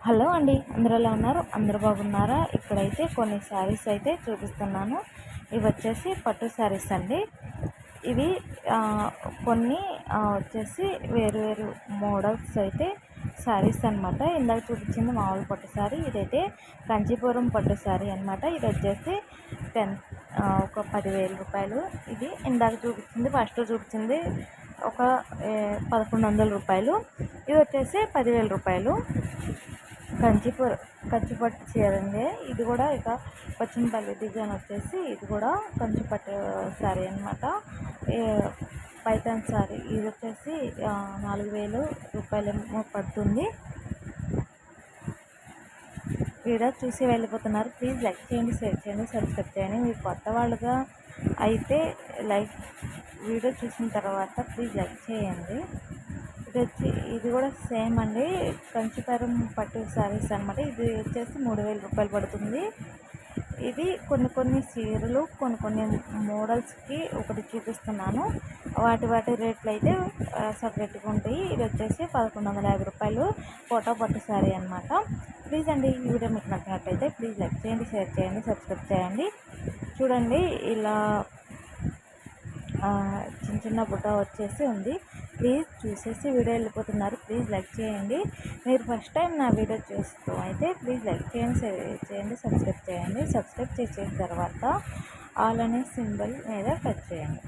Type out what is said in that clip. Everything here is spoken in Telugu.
హలో అండి, అందరూ ఎలా ఉన్నారు? అందరూ బాగున్నారా? ఇక్కడైతే కొన్ని శారీస్ అయితే చూపిస్తున్నాను. ఇవి వచ్చేసి పట్టు శారీస్ అండి. ఇవి కొన్ని వచ్చేసి వేరు మోడల్స్ అయితే శారీస్ అనమాట. ఇందాక చూపించింది మామూలు పట్టు శారీ, ఇదైతే కంచీపురం పట్టు శారీ అనమాట. ఇది వచ్చేసి ఒక 10,000 రూపాయలు. ఇది ఇందాక చూపించింది, ఫస్ట్ చూపించింది ఒక 1,100 రూపాయలు. ఇది వచ్చేసి 10,000 రూపాయలు. కంచిపట్టు చీర అండి. ఇది కూడా ఇక పచ్చిమపల్లి డిజైన్ వచ్చేసి ఇది కూడా కంచిపట్టు శారీ అనమాట. పైతాన్ శారీ ఇది వచ్చేసి 4,000 రూపాయలు పడుతుంది. వీడియో చూసి వెళ్ళిపోతున్నారు. ప్లీజ్ లైక్ చేయండి, షేర్ చేయండి, సబ్స్క్రైబ్ చేయండి. మీరు కొత్త వాళ్ళుగా అయితే వీడియో చూసిన తర్వాత ప్లీజ్ లైక్ చేయండి. ఇది కూడా సేమ్ అండి, కంచిపురం పట్టు శారీస్ అనమాట. ఇది వచ్చేసి 3,000 రూపాయలు పడుతుంది. ఇది కొన్ని చీరలు కొన్ని మోడల్స్కి ఒకటి చూపిస్తున్నాను. వాటి రేట్లు అయితే సపరేట్గా ఉంటాయి. ఇది వచ్చేసి 1,150 రూపాయలు ఫోటో పట్టు శారీ అనమాట. ప్లీజ్ అండి, ఈ వీడియో మీకు నచ్చినట్లయితే ప్లీజ్ లైక్ చేయండి, షేర్ చేయండి, సబ్స్క్రైబ్ చేయండి. చూడండి, ఇలా చిన్న బుట్ట వచ్చేసి ఉంది. ప్లీజ్ చూసేసి వీడియో వెళ్ళిపోతున్నారు. ప్లీజ్ లైక్ చేయండి. మీరు ఫస్ట్ టైం నా వీడియో చూస్తూ అయితే ప్లీజ్ లైక్ చేయండి, షేర్ చేయండి, సబ్స్క్రైబ్ చేయండి. సబ్స్క్రైబ్ చేసిన తర్వాత ఆల్ అనే సింబల్ మీద టచ్ చేయండి.